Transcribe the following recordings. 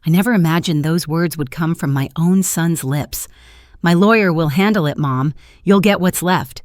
I never imagined those words would come from my own son's lips. "My lawyer will handle it, Mom. You'll get what's left."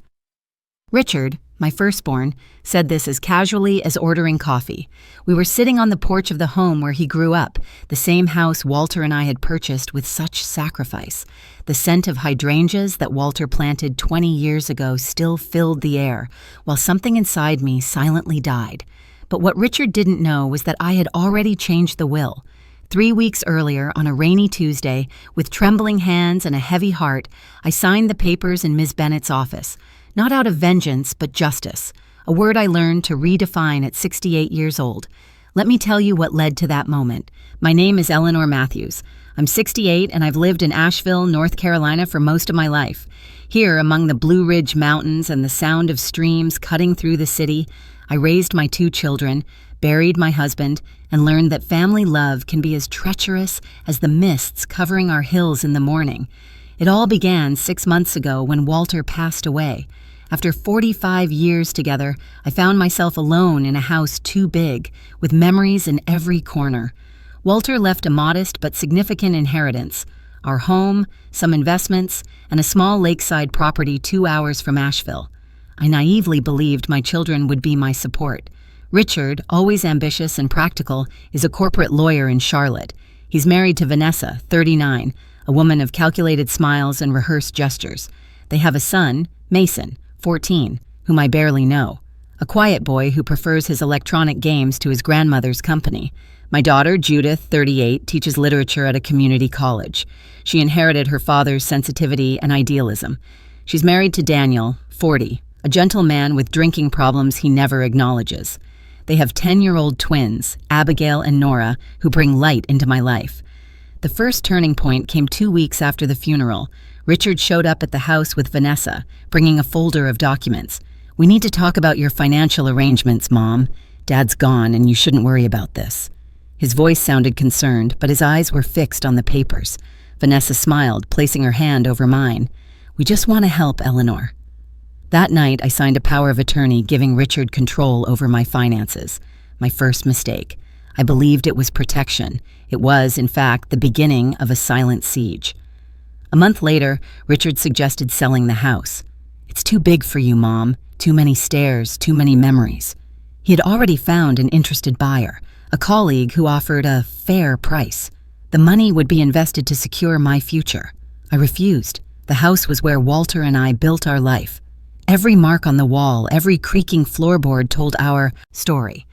Richard, my firstborn, said this as casually as ordering coffee. We were sitting on the porch of the home where he grew up, the same house Walter and I had purchased with such sacrifice. The scent of hydrangeas that Walter planted 20 years ago still filled the air, while something inside me silently died. But what Richard didn't know was that I had already changed the will. 3 weeks earlier, on a rainy Tuesday, with trembling hands and a heavy heart, I signed the papers in Ms. Bennett's office. Not out of vengeance, but justice, a word I learned to redefine at 68 years old. Let me tell you what led to that moment. My name is Eleanor Matthews. I'm 68 and I've lived in Asheville, North Carolina for most of my life. Here, among the Blue Ridge Mountains and the sound of streams cutting through the city, I raised my 2 children, buried my husband, and learned that family love can be as treacherous as the mists covering our hills in the morning. It all began 6 months ago when Walter passed away. After 45 years together, I found myself alone in a house too big, with memories in every corner. Walter left a modest but significant inheritance: our home, some investments, and a small lakeside property 2 hours from Asheville. I naively believed my children would be my support. Richard, always ambitious and practical, is a corporate lawyer in Charlotte. He's married to Vanessa, 39, a woman of calculated smiles and rehearsed gestures. They have a son, Mason, 14, whom I barely know, a quiet boy who prefers his electronic games to his grandmother's company. My daughter, Judith, 38, teaches literature at a community college. She inherited her father's sensitivity and idealism. She's married to Daniel, 40, a gentle man with drinking problems he never acknowledges. They have 10-year-old twins, Abigail and Nora, who bring light into my life. The first turning point came 2 weeks after the funeral. Richard showed up at the house with Vanessa, bringing a folder of documents. "We need to talk about your financial arrangements, Mom. Dad's gone, and you shouldn't worry about this." His voice sounded concerned, but his eyes were fixed on the papers. Vanessa smiled, placing her hand over mine. "We just want to help, Eleanor." That night, I signed a power of attorney giving Richard control over my finances. My first mistake. I believed it was protection. It was, in fact, the beginning of a silent siege. A month later, Richard suggested selling the house. "It's too big for you, Mom. Too many stairs, too many memories." He had already found an interested buyer, a colleague who offered a fair price. The money would be invested to secure my future. I refused. The house was where Walter and I built our life. Every mark on the wall, every creaking floorboard told our story.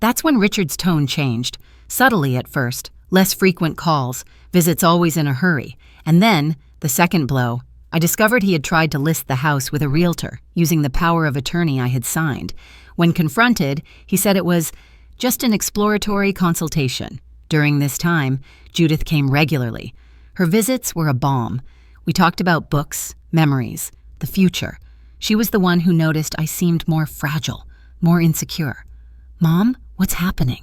That's when Richard's tone changed, subtly at first, less frequent calls, visits always in a hurry. And then, the second blow, I discovered he had tried to list the house with a realtor, using the power of attorney I had signed. When confronted, he said it was just an exploratory consultation. During this time, Judith came regularly. Her visits were a balm. We talked about books, memories, the future. She was the one who noticed I seemed more fragile, more insecure. "Mom, what's happening?"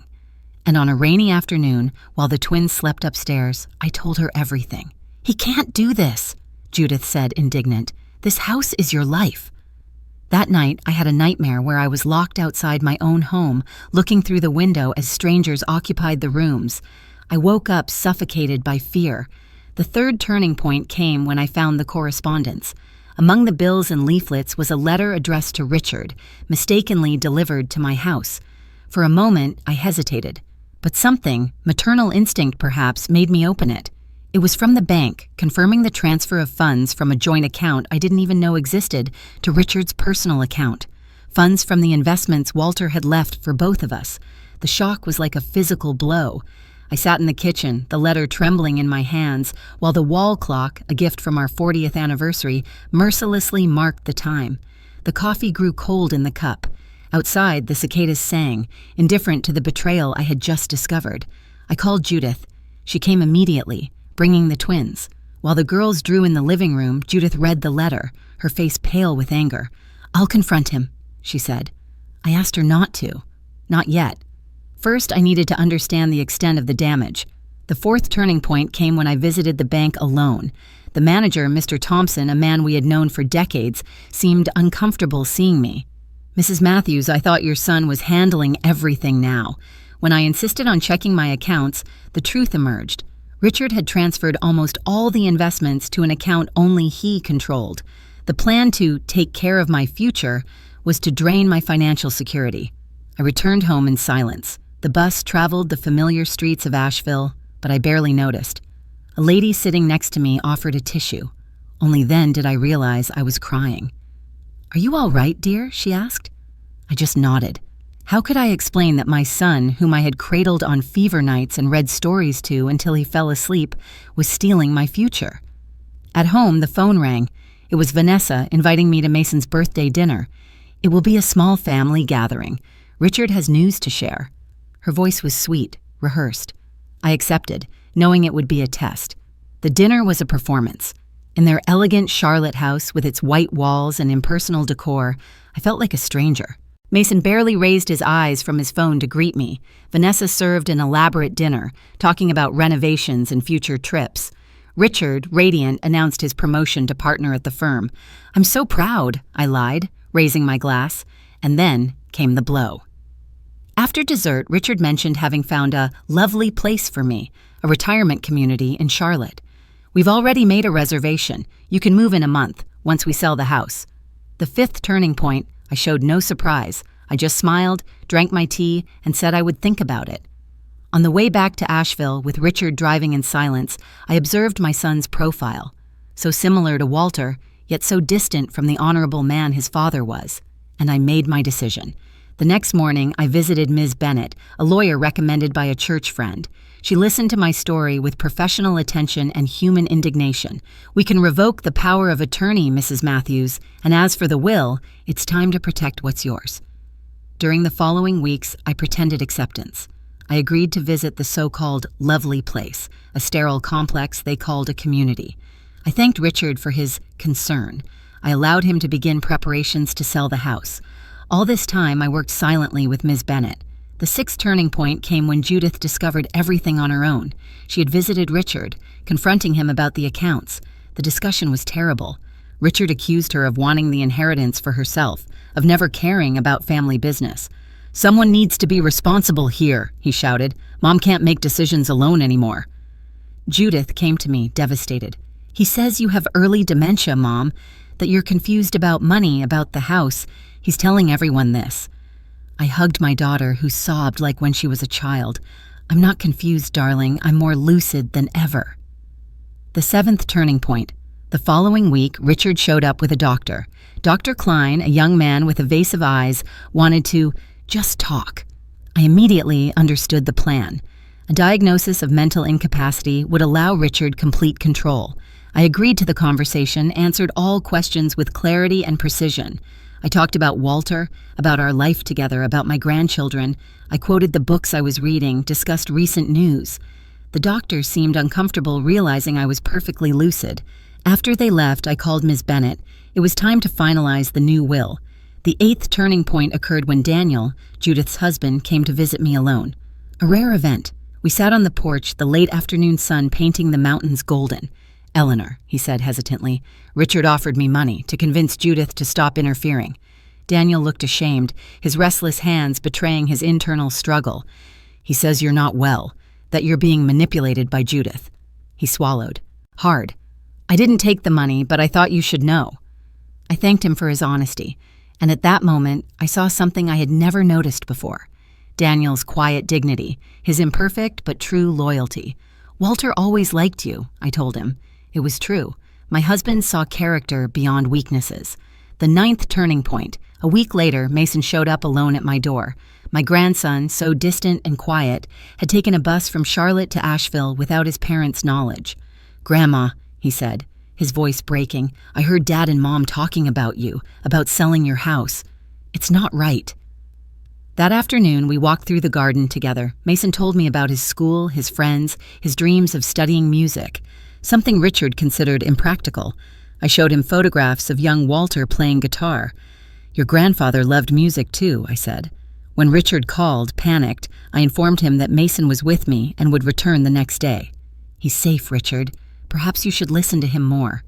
And on a rainy afternoon, while the twins slept upstairs, I told her everything. "He can't do this," Judith said, indignant. "This house is your life." That night, I had a nightmare where I was locked outside my own home, looking through the window as strangers occupied the rooms. I woke up suffocated by fear. The third turning point came when I found the correspondence. Among the bills and leaflets was a letter addressed to Richard, mistakenly delivered to my house. For a moment, I hesitated. But something, maternal instinct perhaps, made me open it. It was from the bank, confirming the transfer of funds from a joint account I didn't even know existed to Richard's personal account. Funds from the investments Walter had left for both of us. The shock was like a physical blow. I sat in the kitchen, the letter trembling in my hands, while the wall clock, a gift from our 40th anniversary, mercilessly marked the time. The coffee grew cold in the cup. Outside, the cicadas sang, indifferent to the betrayal I had just discovered. I called Judith. She came immediately, bringing the twins. While the girls drew in the living room, Judith read the letter, her face pale with anger. "I'll confront him," she said. I asked her not to. Not yet. First, I needed to understand the extent of the damage. The fourth turning point came when I visited the bank alone. The manager, Mr. Thompson, a man we had known for decades, seemed uncomfortable seeing me. "Mrs. Matthews, I thought your son was handling everything now." When I insisted on checking my accounts, the truth emerged. Richard had transferred almost all the investments to an account only he controlled. The plan to take care of my future was to drain my financial security. I returned home in silence. The bus traveled the familiar streets of Asheville, but I barely noticed. A lady sitting next to me offered a tissue. Only then did I realize I was crying. "Are you all right, dear?" she asked. I just nodded. How could I explain that my son, whom I had cradled on fever nights and read stories to until he fell asleep, was stealing my future? At home, the phone rang. It was Vanessa inviting me to Mason's birthday dinner. "It will be a small family gathering. Richard has news to share." Her voice was sweet, rehearsed. I accepted, knowing it would be a test. The dinner was a performance. In their elegant Charlotte house with its white walls and impersonal decor, I felt like a stranger. Mason barely raised his eyes from his phone to greet me. Vanessa served an elaborate dinner, talking about renovations and future trips. Richard, radiant, announced his promotion to partner at the firm. "I'm so proud," I lied, raising my glass. And then came the blow. After dessert, Richard mentioned having found a lovely place for me, a retirement community in Charlotte. "We've already made a reservation. You can move in a month, once we sell the house." The fifth turning point, I showed no surprise. I just smiled, drank my tea, and said I would think about it. On the way back to Asheville, with Richard driving in silence, I observed my son's profile. So similar to Walter, yet so distant from the honorable man his father was. And I made my decision. The next morning, I visited Ms. Bennett, a lawyer recommended by a church friend. She listened to my story with professional attention and human indignation. "We can revoke the power of attorney, Mrs. Matthews, and as for the will, it's time to protect what's yours." During the following weeks, I pretended acceptance. I agreed to visit the so-called lovely place, a sterile complex they called a community. I thanked Richard for his concern. I allowed him to begin preparations to sell the house. All this time, I worked silently with Ms. Bennett. The sixth turning point came when Judith discovered everything on her own. She had visited Richard, confronting him about the accounts. The discussion was terrible. Richard accused her of wanting the inheritance for herself, of never caring about family business. "Someone needs to be responsible here," he shouted. "Mom can't make decisions alone anymore." Judith came to me, devastated. "He says you have early dementia, Mom, that you're confused about money, about the house. He's telling everyone this." I hugged my daughter, who sobbed like when she was a child. "I'm not confused, darling. I'm more lucid than ever." The seventh turning point. The following week, Richard showed up with a doctor. Dr. Klein, a young man with evasive eyes, wanted to just talk. I immediately understood the plan. A diagnosis of mental incapacity would allow Richard complete control. I agreed to the conversation, answered all questions with clarity and precision. I talked about Walter, about our life together, about my grandchildren. I quoted the books I was reading, discussed recent news. The doctor seemed uncomfortable, realizing I was perfectly lucid. After they left, I called Ms. Bennett. It was time to finalize the new will. The eighth turning point occurred when Daniel, Judith's husband, came to visit me alone. A rare event. We sat on the porch, the late afternoon sun painting the mountains golden. "Eleanor," he said hesitantly, "Richard offered me money to convince Judith to stop interfering." Daniel looked ashamed, his restless hands betraying his internal struggle. "He says you're not well, that you're being manipulated by Judith." He swallowed. Hard. "I didn't take the money, but I thought you should know." I thanked him for his honesty, and at that moment, I saw something I had never noticed before. Daniel's quiet dignity, his imperfect but true loyalty. "Walter always liked you," I told him. It was true. My husband saw character beyond weaknesses. The ninth turning point. A week later, Mason showed up alone at my door. My grandson, so distant and quiet, had taken a bus from Charlotte to Asheville without his parents' knowledge. "Grandma," he said, his voice breaking, "I heard Dad and Mom talking about you, about selling your house. It's not right." That afternoon, we walked through the garden together. Mason told me about his school, his friends, his dreams of studying music. Something Richard considered impractical. I showed him photographs of young Walter playing guitar. "Your grandfather loved music too," I said. When Richard called, panicked, I informed him that Mason was with me and would return the next day. "He's safe, Richard. Perhaps you should listen to him more."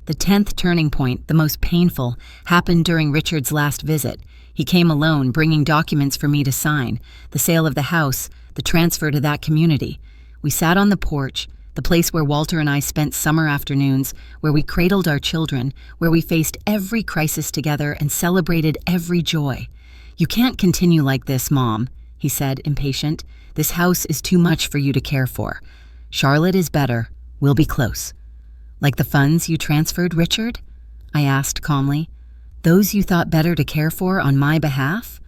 The 10th turning point, the most painful, happened during Richard's last visit. He came alone, bringing documents for me to sign: the sale of the house, the transfer to that community. We sat on the porch, the place where Walter and I spent summer afternoons, where we cradled our children, where we faced every crisis together and celebrated every joy. "You can't continue like this, Mom," he said, impatient. "This house is too much for you to care for. Charlotte is better. We'll be close." "Like the funds you transferred, Richard?" I asked calmly. "Those you thought better to care for on my behalf?"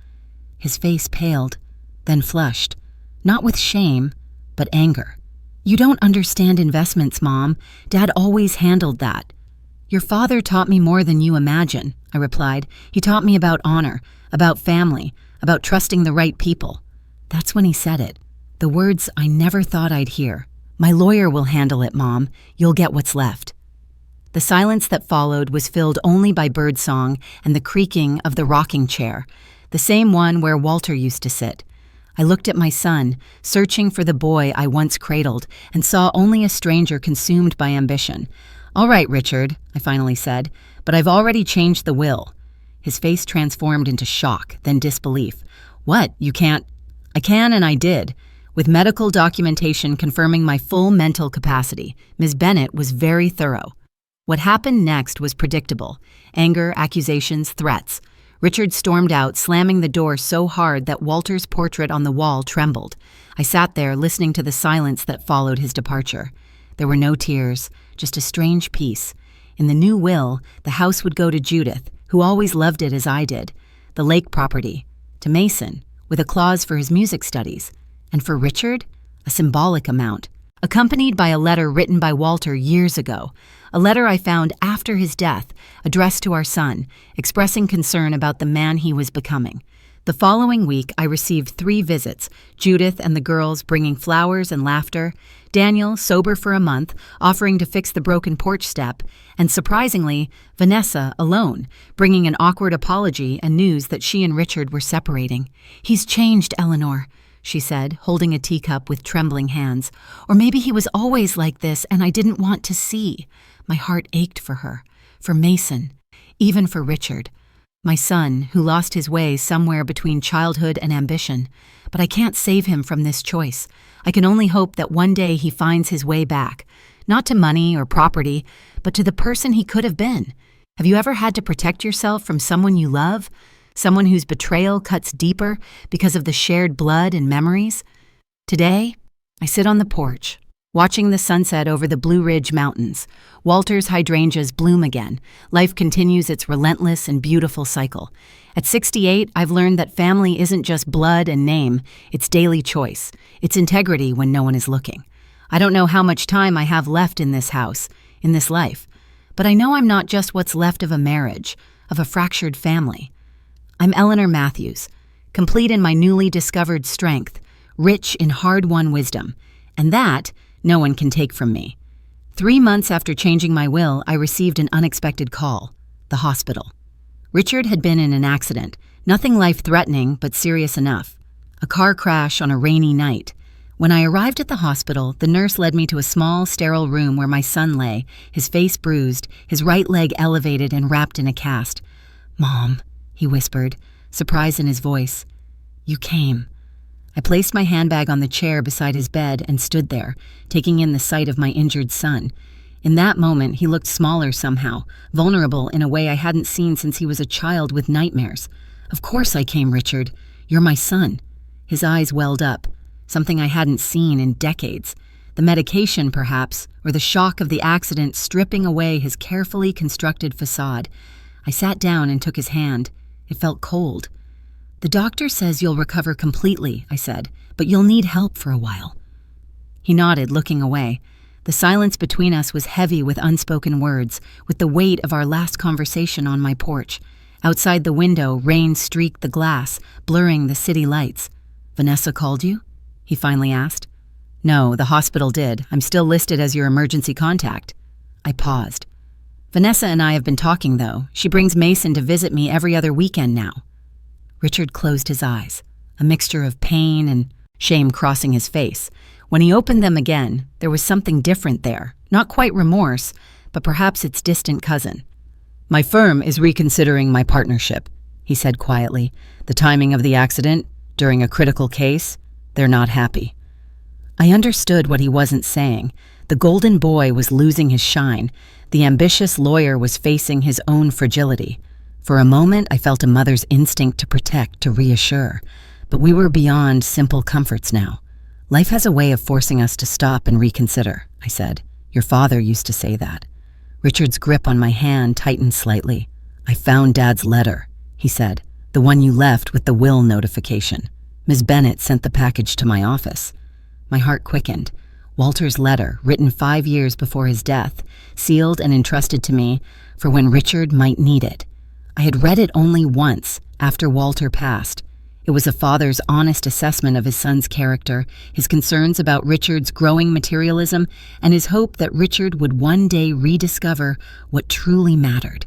His face paled, then flushed, not with shame, but anger. "You don't understand investments, Mom. Dad always handled that." "Your father taught me more than you imagine," I replied. "He taught me about honor, about family, about trusting the right people." That's when he said it, the words I never thought I'd hear. "My lawyer will handle it, Mom. You'll get what's left." The silence that followed was filled only by birdsong and the creaking of the rocking chair, the same one where Walter used to sit. I looked at my son, searching for the boy I once cradled, and saw only a stranger consumed by ambition. "All right, Richard," I finally said, "but I've already changed the will." His face transformed into shock, then disbelief. "What? You can't?" "I can, and I did, with medical documentation confirming my full mental capacity." Ms. Bennett was very thorough. What happened next was predictable. Anger, accusations, threats. Richard stormed out, slamming the door so hard that Walter's portrait on the wall trembled. I sat there, listening to the silence that followed his departure. There were no tears, just a strange peace. In the new will, the house would go to Judith, who always loved it as I did, the lake property, to Mason, with a clause for his music studies, and for Richard, a symbolic amount, accompanied by a letter written by Walter years ago, a letter I found after his death, addressed to our son, expressing concern about the man he was becoming. The following week, I received 3 visits, Judith and the girls bringing flowers and laughter, Daniel, sober for a month, offering to fix the broken porch step, and surprisingly, Vanessa, alone, bringing an awkward apology and news that she and Richard were separating. "He's changed, Eleanor," she said, holding a teacup with trembling hands. "Or maybe he was always like this and I didn't want to see." My heart ached for her, for Mason, even for Richard. My son, who lost his way somewhere between childhood and ambition. But I can't save him from this choice. I can only hope that one day he finds his way back, not to money or property, but to the person he could have been. Have you ever had to protect yourself from someone you love? Someone whose betrayal cuts deeper because of the shared blood and memories? Today, I sit on the porch, watching the sunset over the Blue Ridge Mountains. Walter's hydrangeas bloom again. Life continues its relentless and beautiful cycle. At 68, I've learned that family isn't just blood and name, it's daily choice. It's integrity when no one is looking. I don't know how much time I have left in this house, in this life, but I know I'm not just what's left of a marriage, of a fractured family. I'm Eleanor Matthews, complete in my newly discovered strength, rich in hard-won wisdom, and that no one can take from me. 3 months after changing my will, I received an unexpected call, the hospital. Richard had been in an accident, nothing life-threatening but serious enough. A car crash on a rainy night. When I arrived at the hospital, the nurse led me to a small, sterile room where my son lay, his face bruised, his right leg elevated and wrapped in a cast. "Mom," he whispered, surprise in his voice. "You came." I placed my handbag on the chair beside his bed and stood there, taking in the sight of my injured son. In that moment, he looked smaller somehow, vulnerable in a way I hadn't seen since he was a child with nightmares. "Of course I came, Richard. You're my son." His eyes welled up, something I hadn't seen in decades. The medication, perhaps, or the shock of the accident stripping away his carefully constructed facade. I sat down and took his hand. It felt cold. "The doctor says you'll recover completely," I said, "but you'll need help for a while." He nodded, looking away. The silence between us was heavy with unspoken words, with the weight of our last conversation on my porch. Outside the window, rain streaked the glass, blurring the city lights. "Vanessa called you?" he finally asked. "No, the hospital did. I'm still listed as your emergency contact." I paused. "Vanessa and I have been talking, though. She brings Mason to visit me every other weekend now." Richard closed his eyes, a mixture of pain and shame crossing his face. When he opened them again, there was something different there, not quite remorse, but perhaps its distant cousin. "My firm is reconsidering my partnership," he said quietly. "The timing of the accident, during a critical case, They're not happy." I understood what he wasn't saying. The golden boy was losing his shine. The ambitious lawyer was facing his own fragility. For a moment, I felt a mother's instinct to protect, to reassure. But we were beyond simple comforts now. "Life has a way of forcing us to stop and reconsider," I said. "Your father used to say that." Richard's grip on my hand tightened slightly. "I found Dad's letter," he said. "The one you left with the will notification. Ms. Bennett sent the package to my office." My heart quickened. Walter's letter, written 5 years before his death, sealed and entrusted to me for when Richard might need it. I had read it only once, after Walter passed. It was a father's honest assessment of his son's character, his concerns about Richard's growing materialism, and his hope that Richard would one day rediscover what truly mattered.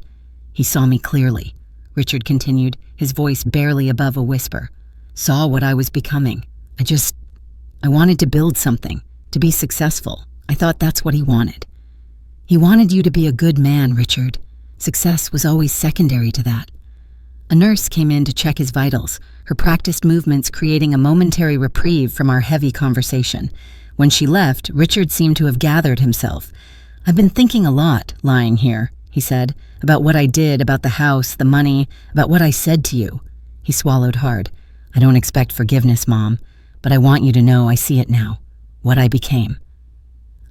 "He saw me clearly," Richard continued, his voice barely above a whisper. "Saw what I was becoming. I wanted to build something, to be successful. I thought that's what he wanted." "He wanted you to be a good man, Richard. Success was always secondary to that." A nurse came in to check his vitals, her practiced movements creating a momentary reprieve from our heavy conversation. When she left, Richard seemed to have gathered himself. "I've been thinking a lot, lying here," he said, "about what I did, about the house, the money, about what I said to you." He swallowed hard. "I don't expect forgiveness, Mom, but I want you to know I see it now, what I became."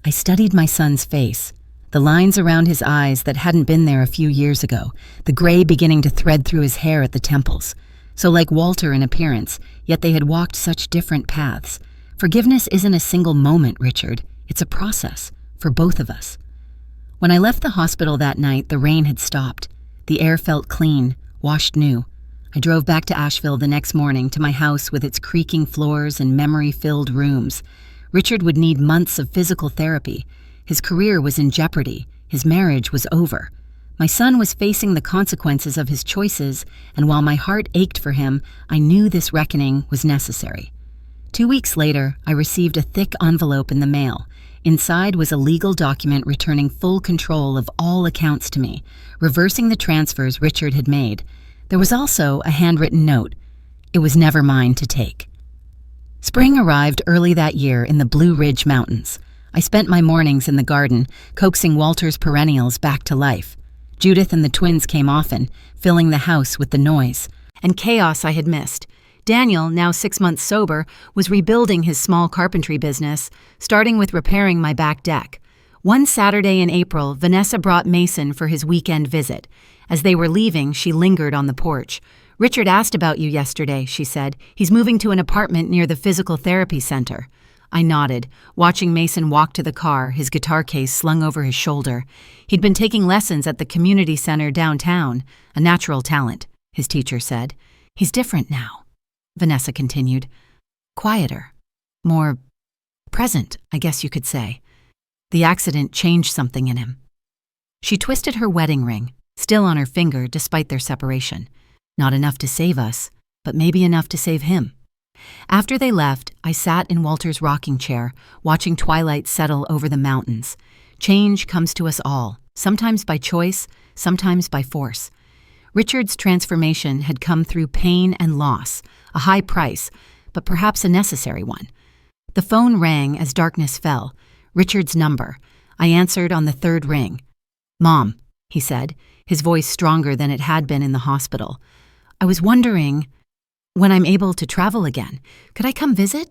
I studied my son's face, the lines around his eyes that hadn't been there a few years ago, the gray beginning to thread through his hair at the temples. So like Walter in appearance, yet they had walked such different paths. Forgiveness isn't a single moment, Richard. It's a process, for both of us. When I left the hospital that night, the rain had stopped. The air felt clean, washed new. I drove back to Asheville the next morning to my house with its creaking floors and memory-filled rooms. Richard would need months of physical therapy. His career was in jeopardy. His marriage was over. My son was facing the consequences of his choices, and while my heart ached for him, I knew this reckoning was necessary. 2 weeks later, I received a thick envelope in the mail. Inside was a legal document returning full control of all accounts to me, reversing the transfers Richard had made. There was also a handwritten note. It was never mine to take. Spring arrived early that year in the Blue Ridge Mountains. I spent my mornings in the garden, coaxing Walter's perennials back to life. Judith and the twins came often, filling the house with the noise and chaos I had missed. Daniel, now 6 months sober, was rebuilding his small carpentry business, starting with repairing my back deck. One Saturday in April, Vanessa brought Mason for his weekend visit. As they were leaving, she lingered on the porch. "Richard asked about you yesterday," she said. "He's moving to an apartment near the physical therapy center." I nodded, watching Mason walk to the car, his guitar case slung over his shoulder. He'd been taking lessons at the community center downtown. "A natural talent," his teacher said. "He's different now," Vanessa continued. "Quieter. More present, I guess you could say. The accident changed something in him." She twisted her wedding ring, still on her finger despite their separation. Not enough to save us, but maybe enough to save him. After they left, I sat in Walter's rocking chair, watching twilight settle over the mountains. Change comes to us all, sometimes by choice, sometimes by force. Richard's transformation had come through pain and loss, a high price, but perhaps a necessary one. The phone rang as darkness fell. Richard's number. I answered on the third ring. "Mom," he said, his voice stronger than it had been in the hospital. "I was wondering, when I'm able to travel again, could I come visit?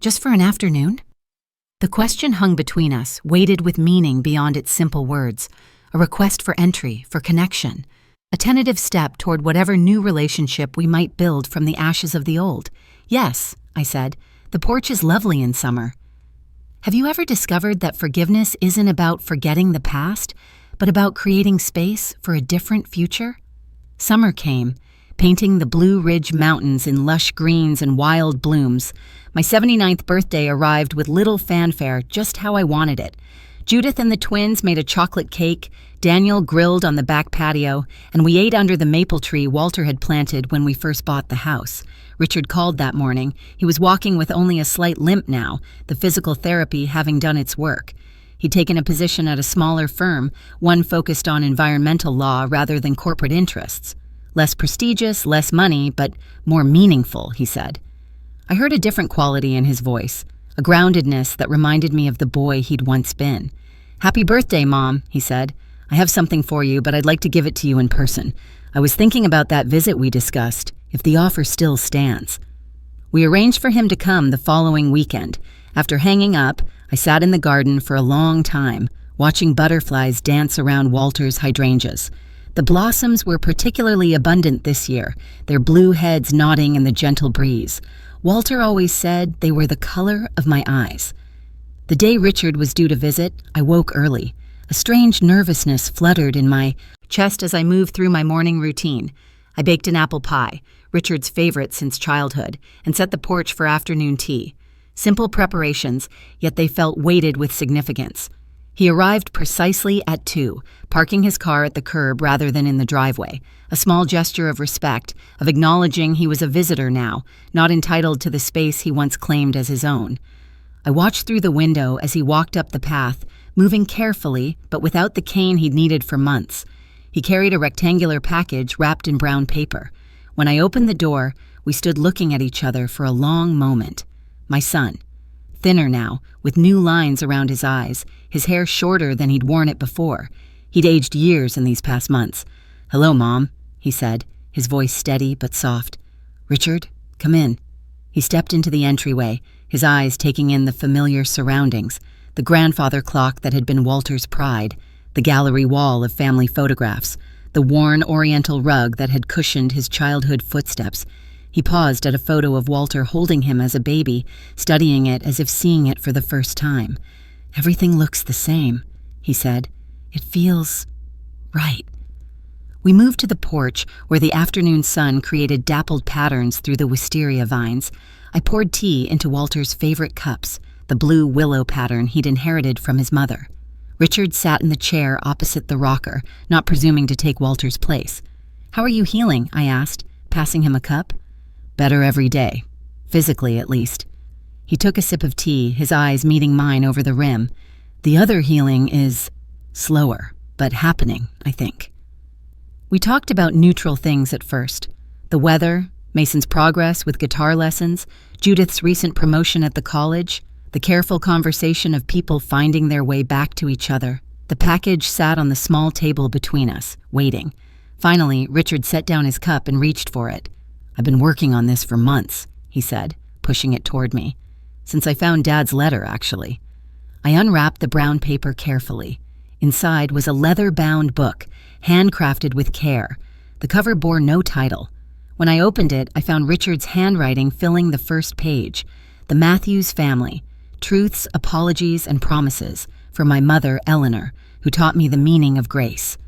Just for an afternoon?" The question hung between us, weighted with meaning beyond its simple words. A request for entry, for connection. A tentative step toward whatever new relationship we might build from the ashes of the old. "Yes," I said. "The porch is lovely in summer." Have you ever discovered that forgiveness isn't about forgetting the past, but about creating space for a different future? Summer came, painting the Blue Ridge Mountains in lush greens and wild blooms. My 79th birthday arrived with little fanfare, just how I wanted it. Judith and the twins made a chocolate cake, Daniel grilled on the back patio, and we ate under the maple tree Walter had planted when we first bought the house. Richard called that morning. He was walking with only a slight limp now, the physical therapy having done its work. He'd taken a position at a smaller firm, one focused on environmental law rather than corporate interests. Less prestigious, less money, but more meaningful, he said. I heard a different quality in his voice, a groundedness that reminded me of the boy he'd once been. "Happy birthday, Mom," he said. "I have something for you, but I'd like to give it to you in person. I was thinking about that visit we discussed, if the offer still stands." We arranged for him to come the following weekend. After hanging up, I sat in the garden for a long time, watching butterflies dance around Walter's hydrangeas. The blossoms were particularly abundant this year, their blue heads nodding in the gentle breeze. Walter always said they were the color of my eyes. The day Richard was due to visit, I woke early. A strange nervousness fluttered in my chest as I moved through my morning routine. I baked an apple pie, Richard's favorite since childhood, and set the porch for afternoon tea. Simple preparations, yet they felt weighted with significance. He arrived precisely at 2, parking his car at the curb rather than in the driveway, a small gesture of respect, of acknowledging he was a visitor now, not entitled to the space he once claimed as his own. I watched through the window as he walked up the path, moving carefully, but without the cane he'd needed for months. He carried a rectangular package wrapped in brown paper. When I opened the door, we stood looking at each other for a long moment. My son. Thinner now, with new lines around his eyes, his hair shorter than he'd worn it before. He'd aged years in these past months. "Hello, Mom," he said, his voice steady but soft. "Richard, come in." He stepped into the entryway, his eyes taking in the familiar surroundings, the grandfather clock that had been Walter's pride, the gallery wall of family photographs, the worn oriental rug that had cushioned his childhood footsteps. He paused at a photo of Walter holding him as a baby, studying it as if seeing it for the first time. "Everything looks the same," he said. "It feels right." We moved to the porch, where the afternoon sun created dappled patterns through the wisteria vines. I poured tea into Walter's favorite cups, the blue willow pattern he'd inherited from his mother. Richard sat in the chair opposite the rocker, not presuming to take Walter's place. "How are you healing?" I asked, passing him a cup. "Better every day. Physically, at least." He took a sip of tea, his eyes meeting mine over the rim. "The other healing is slower, but happening, I think." We talked about neutral things at first. The weather, Mason's progress with guitar lessons, Judith's recent promotion at the college, the careful conversation of people finding their way back to each other. The package sat on the small table between us, waiting. Finally, Richard set down his cup and reached for it. "I've been working on this for months," he said, pushing it toward me. "Since I found Dad's letter, actually." I unwrapped the brown paper carefully. Inside was a leather-bound book, handcrafted with care. The cover bore no title. When I opened it, I found Richard's handwriting filling the first page. "The Matthews Family, Truths, Apologies, and Promises, for my mother, Eleanor, who taught me the meaning of grace."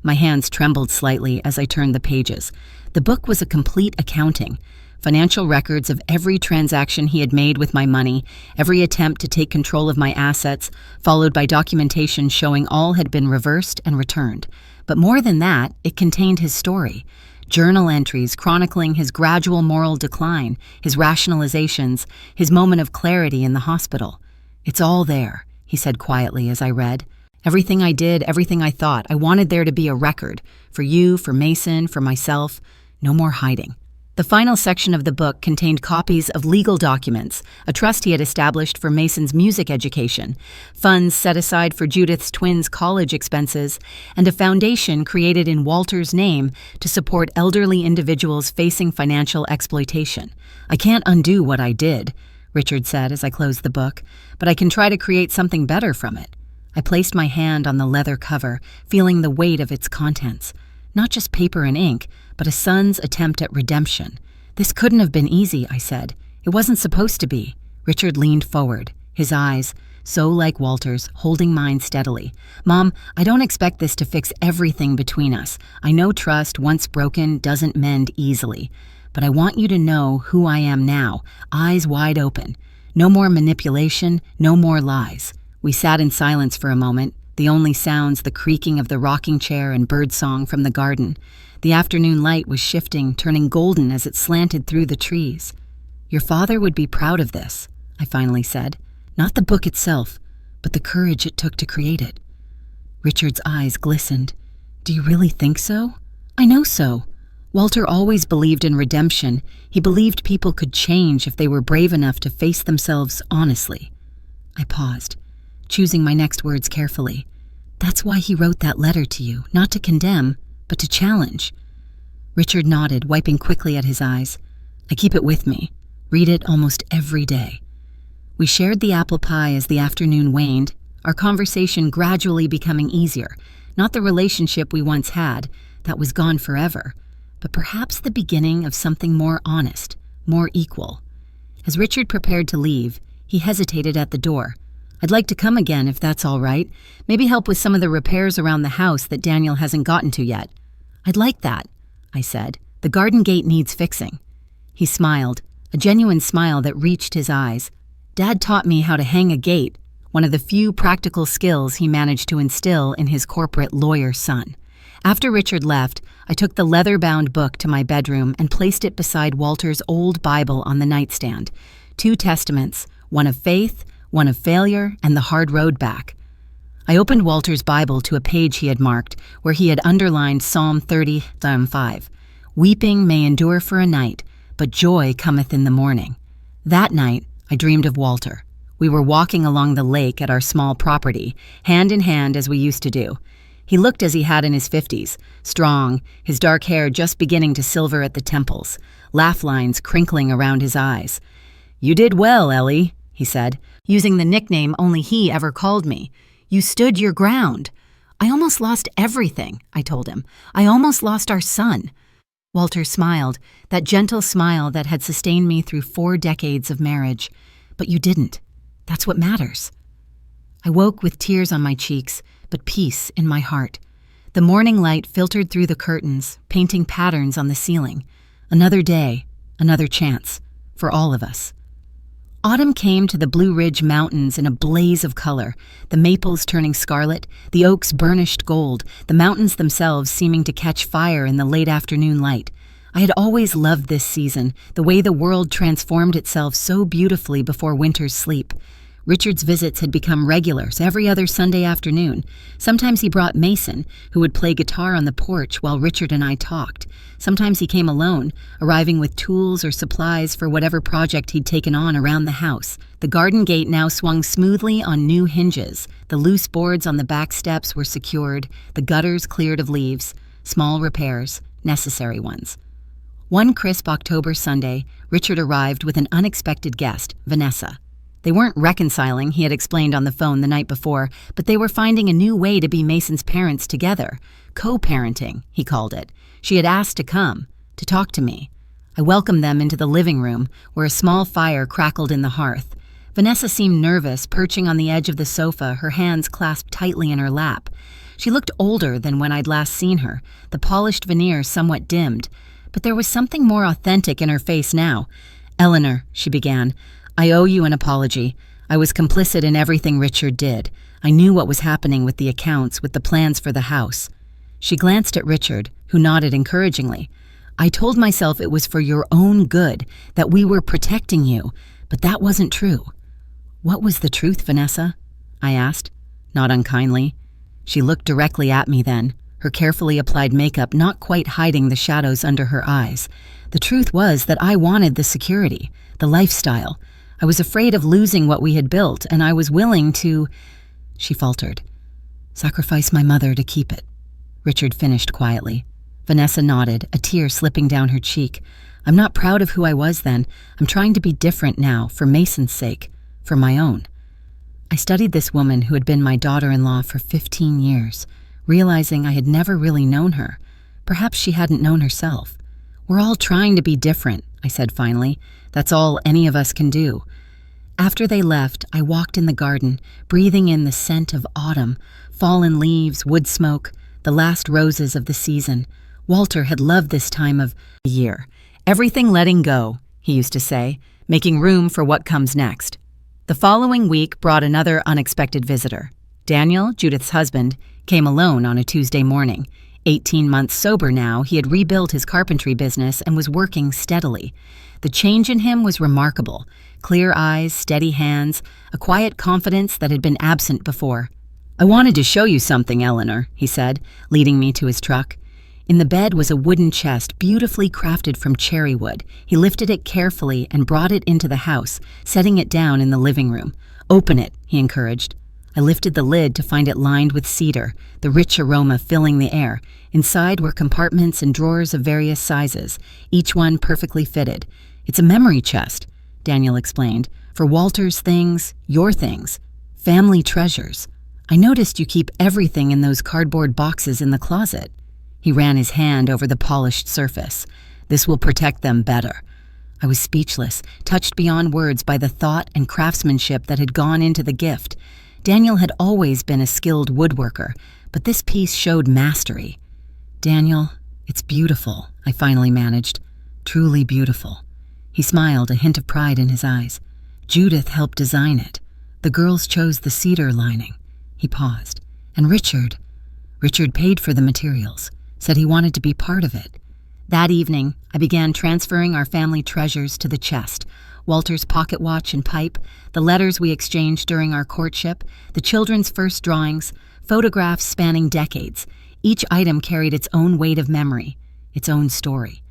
My hands trembled slightly as I turned the pages. The book was a complete accounting. Financial records of every transaction he had made with my money, every attempt to take control of my assets, followed by documentation showing all had been reversed and returned. But more than that, it contained his story. Journal entries chronicling his gradual moral decline, his rationalizations, his moment of clarity in the hospital. "It's all there," he said quietly as I read. "Everything I did, everything I thought, I wanted there to be a record. For you, for Mason, for myself. No more hiding." The final section of the book contained copies of legal documents, a trust he had established for Mason's music education, funds set aside for Judith's twins' college expenses, and a foundation created in Walter's name to support elderly individuals facing financial exploitation. "I can't undo what I did," Richard said as I closed the book, "but I can try to create something better from it." I placed my hand on the leather cover, feeling the weight of its contents. Not just paper and ink, but a son's attempt at redemption. "This couldn't have been easy," I said. "It wasn't supposed to be." Richard leaned forward, his eyes, so like Walter's, holding mine steadily. "Mom, I don't expect this to fix everything between us. I know trust, once broken, doesn't mend easily. But I want you to know who I am now, eyes wide open. No more manipulation, no more lies." We sat in silence for a moment, the only sounds the creaking of the rocking chair and birdsong from the garden. The afternoon light was shifting, turning golden as it slanted through the trees. "Your father would be proud of this," I finally said. "Not the book itself, but the courage it took to create it." Richard's eyes glistened. "Do you really think so?" "I know so. Walter always believed in redemption. He believed people could change if they were brave enough to face themselves honestly. I paused, choosing my next words carefully. That's why he wrote that letter to you, not to condemn, but to challenge. Richard nodded, wiping quickly at his eyes. I keep it with me. Read it almost every day. We shared the apple pie as the afternoon waned, our conversation gradually becoming easier, not the relationship we once had, that was gone forever, but perhaps the beginning of something more honest, more equal. As Richard prepared to leave, he hesitated at the door. I'd like to come again if that's all right, maybe help with some of the repairs around the house that Daniel hasn't gotten to yet. I'd like that, I said. The garden gate needs fixing. He smiled, a genuine smile that reached his eyes. Dad taught me how to hang a gate, one of the few practical skills he managed to instill in his corporate lawyer son. After Richard left, I took the leather-bound book to my bedroom and placed it beside Walter's old Bible on the nightstand. 2 testaments, one of faith, one of failure, and the hard road back. I opened Walter's Bible to a page he had marked, where he had underlined Psalm 30:5. Weeping may endure for a night, but joy cometh in the morning. That night, I dreamed of Walter. We were walking along the lake at our small property, hand in hand as we used to do. He looked as he had in his 50s, strong, his dark hair just beginning to silver at the temples, laugh lines crinkling around his eyes. You did well, Ellie, he said, using the nickname only he ever called me. You stood your ground. I almost lost everything, I told him. I almost lost our son. Walter smiled, that gentle smile that had sustained me through 4 decades of marriage. But you didn't. That's what matters. I woke with tears on my cheeks, but peace in my heart. The morning light filtered through the curtains, painting patterns on the ceiling. Another day, another chance, for all of us. Autumn came to the Blue Ridge Mountains in a blaze of color, the maples turning scarlet, the oaks burnished gold, the mountains themselves seeming to catch fire in the late afternoon light. I had always loved this season, the way the world transformed itself so beautifully before winter's sleep. Richard's visits had become regulars every other Sunday afternoon. Sometimes he brought Mason, who would play guitar on the porch while Richard and I talked. Sometimes he came alone, arriving with tools or supplies for whatever project he'd taken on around the house. The garden gate now swung smoothly on new hinges. The loose boards on the back steps were secured, the gutters cleared of leaves. Small repairs, necessary ones. One crisp October Sunday, Richard arrived with an unexpected guest, Vanessa. They weren't reconciling, he had explained on the phone the night before, but they were finding a new way to be Mason's parents together. Co-parenting, he called it. She had asked to come, to talk to me. I welcomed them into the living room, where a small fire crackled in the hearth. Vanessa seemed nervous, perching on the edge of the sofa, her hands clasped tightly in her lap. She looked older than when I'd last seen her, the polished veneer somewhat dimmed, but there was something more authentic in her face now. Eleanor, she began, I owe you an apology. I was complicit in everything Richard did. I knew what was happening with the accounts, with the plans for the house. She glanced at Richard, who nodded encouragingly. I told myself it was for your own good, that we were protecting you, but that wasn't true. What was the truth, Vanessa? I asked, not unkindly. She looked directly at me then, her carefully applied makeup not quite hiding the shadows under her eyes. The truth was that I wanted the security, the lifestyle. I was afraid of losing what we had built, and I was willing to, she faltered, sacrifice my mother to keep it. Richard finished quietly. Vanessa nodded, a tear slipping down her cheek. I'm not proud of who I was then. I'm trying to be different now, for Mason's sake, for my own. I studied this woman who had been my daughter-in-law for 15 years, realizing I had never really known her. Perhaps she hadn't known herself. We're all trying to be different, I said finally. That's all any of us can do. After they left, I walked in the garden, breathing in the scent of autumn, fallen leaves, wood smoke, the last roses of the season. Walter had loved this time of year. Everything letting go, he used to say, making room for what comes next. The following week brought another unexpected visitor. Daniel, Judith's husband, came alone on a Tuesday morning. 18 months sober now, he had rebuilt his carpentry business and was working steadily. The change in him was remarkable. Clear eyes, steady hands, a quiet confidence that had been absent before. I wanted to show you something, Eleanor, he said, leading me to his truck. In the bed was a wooden chest beautifully crafted from cherry wood. He lifted it carefully and brought it into the house, setting it down in the living room. "Open it," he encouraged. I lifted the lid to find it lined with cedar, the rich aroma filling the air. Inside were compartments and drawers of various sizes, each one perfectly fitted. "It's a memory chest," Daniel explained, "for Walter's things, your things, family treasures. I noticed you keep everything in those cardboard boxes in the closet." He ran his hand over the polished surface. "This will protect them better." I was speechless, touched beyond words by the thought and craftsmanship that had gone into the gift. Daniel had always been a skilled woodworker, but this piece showed mastery. "Daniel, it's beautiful," I finally managed. "Truly beautiful." He smiled, a hint of pride in his eyes. "Judith helped design it. The girls chose the cedar lining." He paused. "And Richard paid for the materials, said he wanted to be part of it." That evening, I began transferring our family treasures to the chest. Walter's pocket watch and pipe, the letters we exchanged during our courtship, the children's first drawings, photographs spanning decades. Each item carried its own weight of memory, its own story.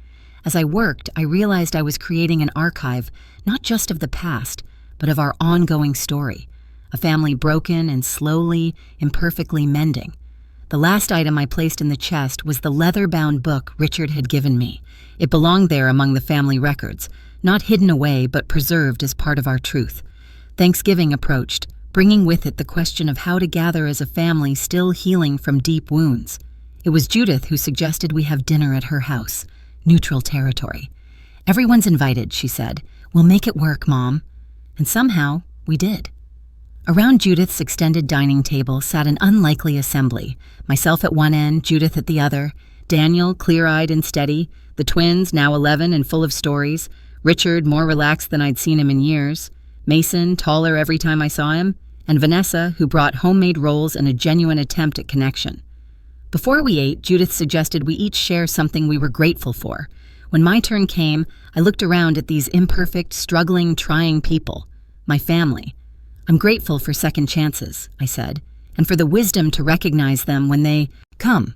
As I worked, I realized I was creating an archive, not just of the past, but of our ongoing story. A family broken and slowly, imperfectly mending. The last item I placed in the chest was the leather-bound book Richard had given me. It belonged there among the family records, not hidden away but preserved as part of our truth. Thanksgiving approached, bringing with it the question of how to gather as a family still healing from deep wounds. It was Judith who suggested we have dinner at her house, neutral territory. "Everyone's invited," she said. "We'll make it work, Mom." And somehow, we did. Around Judith's extended dining table sat an unlikely assembly, myself at one end, Judith at the other, Daniel, clear-eyed and steady, the twins, now 11 and full of stories, Richard, more relaxed than I'd seen him in years, Mason, taller every time I saw him, and Vanessa, who brought homemade rolls and a genuine attempt at connection. Before we ate, Judith suggested we each share something we were grateful for. When my turn came, I looked around at these imperfect, struggling, trying people, my family. "I'm grateful for second chances," I said, "and for the wisdom to recognize them when they come."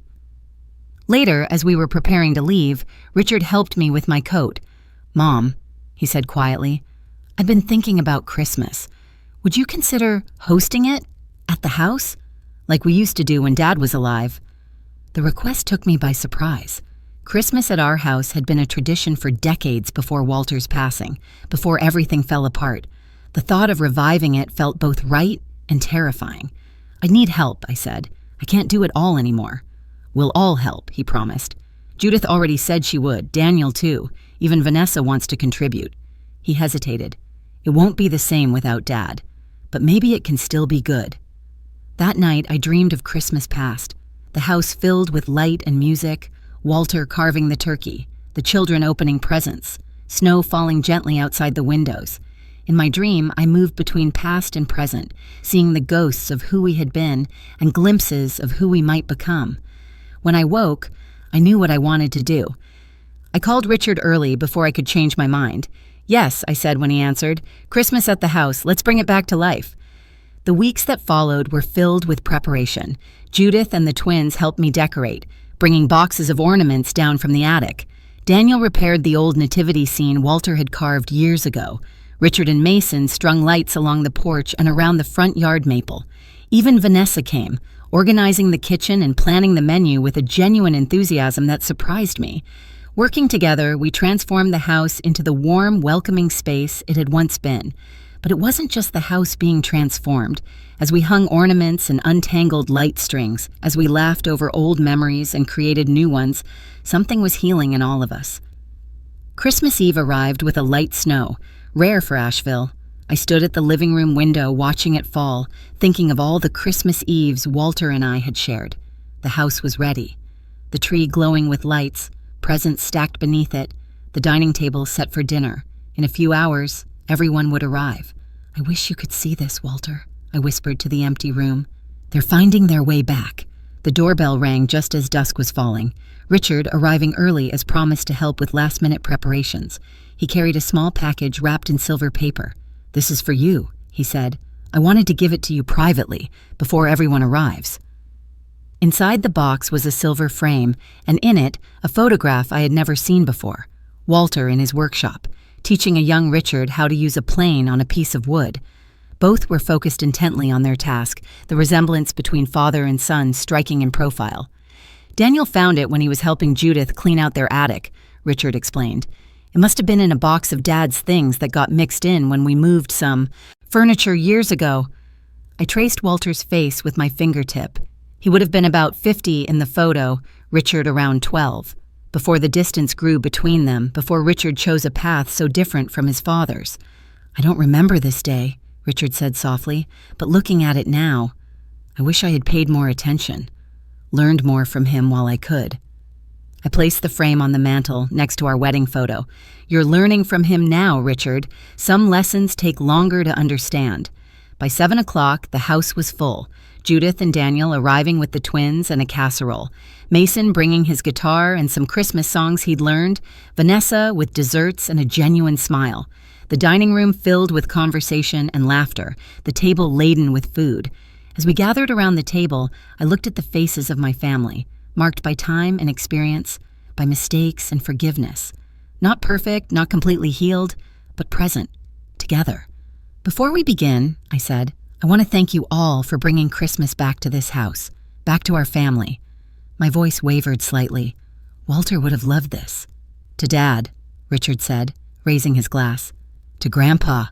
Later, as we were preparing to leave, Richard helped me with my coat. "Mom," he said quietly, "I've been thinking about Christmas. Would you consider hosting it at the house, like we used to do when Dad was alive?" The request took me by surprise. Christmas at our house had been a tradition for decades before Walter's passing, before everything fell apart. The thought of reviving it felt both right and terrifying. "I need help," I said. "I can't do it all anymore." "We'll all help," he promised. "Judith already said she would, Daniel too. Even Vanessa wants to contribute." He hesitated. "It won't be the same without Dad, but maybe it can still be good." That night, I dreamed of Christmas past, the house filled with light and music, Walter carving the turkey, the children opening presents, snow falling gently outside the windows. In my dream, I moved between past and present, seeing the ghosts of who we had been and glimpses of who we might become. When I woke, I knew what I wanted to do. I called Richard early before I could change my mind. "Yes," I said when he answered. "Christmas at the house. Let's bring it back to life." The weeks that followed were filled with preparation. Judith and the twins helped me decorate, bringing boxes of ornaments down from the attic. Daniel repaired the old nativity scene Walter had carved years ago. Richard and Mason strung lights along the porch and around the front yard maple. Even Vanessa came, organizing the kitchen and planning the menu with a genuine enthusiasm that surprised me. Working together, we transformed the house into the warm, welcoming space it had once been. But it wasn't just the house being transformed. As we hung ornaments and untangled light strings, as we laughed over old memories and created new ones, something was healing in all of us. Christmas Eve arrived with a light snow, rare for Asheville. I stood at the living room window watching it fall, thinking of all the Christmas Eves Walter and I had shared. The house was ready. The tree glowing with lights, presents stacked beneath it, the dining table set for dinner. In a few hours, everyone would arrive. "I wish you could see this, Walter," I whispered to the empty room. "They're finding their way back." The doorbell rang just as dusk was falling. Richard, arriving early as promised to help with last-minute preparations. He carried a small package wrapped in silver paper. "This is for you," he said. "I wanted to give it to you privately, before everyone arrives." Inside the box was a silver frame, and in it, a photograph I had never seen before. Walter in his workshop, teaching a young Richard how to use a plane on a piece of wood. Both were focused intently on their task, the resemblance between father and son striking in profile. Daniel found it when he was helping Judith clean out their attic, Richard explained. It must have been in a box of Dad's things that got mixed in when we moved some furniture years ago. I traced Walter's face with my fingertip. He would have been about 50 in the photo, Richard around 12. Before the distance grew between them, before Richard chose a path so different from his father's. I don't remember this day, Richard said softly, but looking at it now, I wish I had paid more attention, learned more from him while I could. I placed the frame on the mantel next to our wedding photo. You're learning from him now, Richard. Some lessons take longer to understand. By 7 o'clock, the house was full. Judith and Daniel arriving with the twins and a casserole. Mason bringing his guitar and some Christmas songs he'd learned. Vanessa with desserts and a genuine smile. The dining room filled with conversation and laughter, the table laden with food. As we gathered around the table, I looked at the faces of my family, marked by time and experience, by mistakes and forgiveness. Not perfect, not completely healed, but present, together. Before we begin, I said, I want to thank you all for bringing Christmas back to this house, back to our family. My voice wavered slightly. Walter would have loved this. To Dad, Richard said, raising his glass. To Grandpa,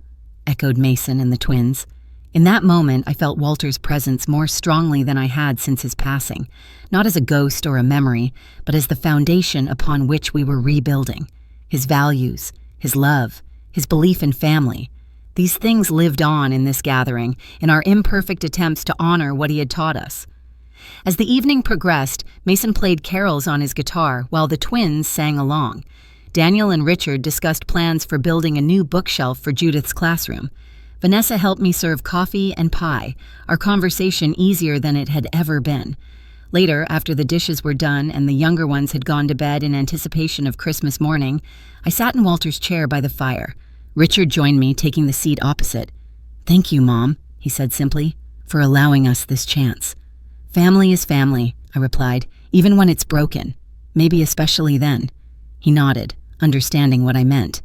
echoed Mason and the twins. In that moment, I felt Walter's presence more strongly than I had since his passing, not as a ghost or a memory, but as the foundation upon which we were rebuilding. His values, his love, his belief in family. These things lived on in this gathering, in our imperfect attempts to honor what he had taught us. As the evening progressed, Mason played carols on his guitar while the twins sang along. Daniel and Richard discussed plans for building a new bookshelf for Judith's classroom. Vanessa helped me serve coffee and pie, our conversation easier than it had ever been. Later, after the dishes were done and the younger ones had gone to bed in anticipation of Christmas morning, I sat in Walter's chair by the fire. Richard joined me, taking the seat opposite. Thank you, Mom, he said simply, for allowing us this chance. Family is family, I replied, even when it's broken, maybe especially then. He nodded, understanding what I meant.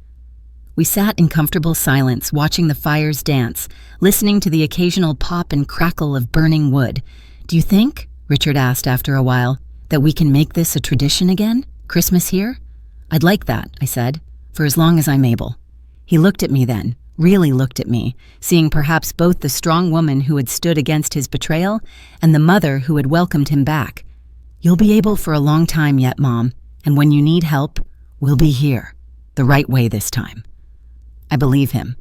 We sat in comfortable silence, watching the fires dance, listening to the occasional pop and crackle of burning wood. Do you think, Richard asked after a while, that we can make this a tradition again? Christmas here? I'd like that, I said, for as long as I'm able. He looked at me then, really looked at me, seeing perhaps both the strong woman who had stood against his betrayal and the mother who had welcomed him back. You'll be able for a long time yet, Mom, and when you need help, we'll be here, the right way this time. I believe him,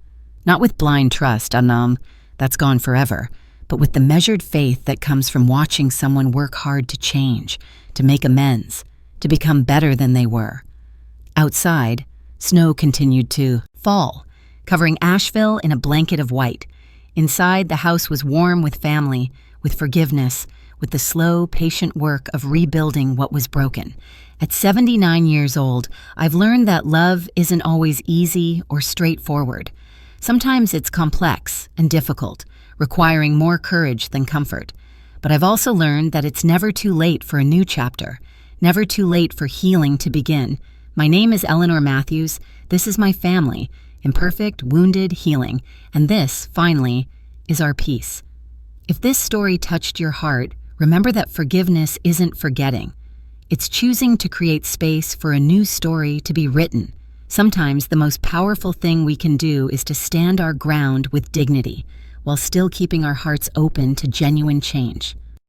not with blind trust, that's gone forever, but with the measured faith that comes from watching someone work hard to change, to make amends, to become better than they were. Outside, snow continued to fall, covering Asheville in a blanket of white. Inside, the house was warm with family, with forgiveness, with the slow, patient work of rebuilding what was broken. At 79 years old, I've learned that love isn't always easy or straightforward. Sometimes it's complex and difficult, requiring more courage than comfort. But I've also learned that it's never too late for a new chapter, never too late for healing to begin. My name is Eleanor Matthews. This is my family, imperfect, wounded, healing. And this, finally, is our peace. If this story touched your heart, remember that forgiveness isn't forgetting. It's choosing to create space for a new story to be written. Sometimes the most powerful thing we can do is to stand our ground with dignity, while still keeping our hearts open to genuine change.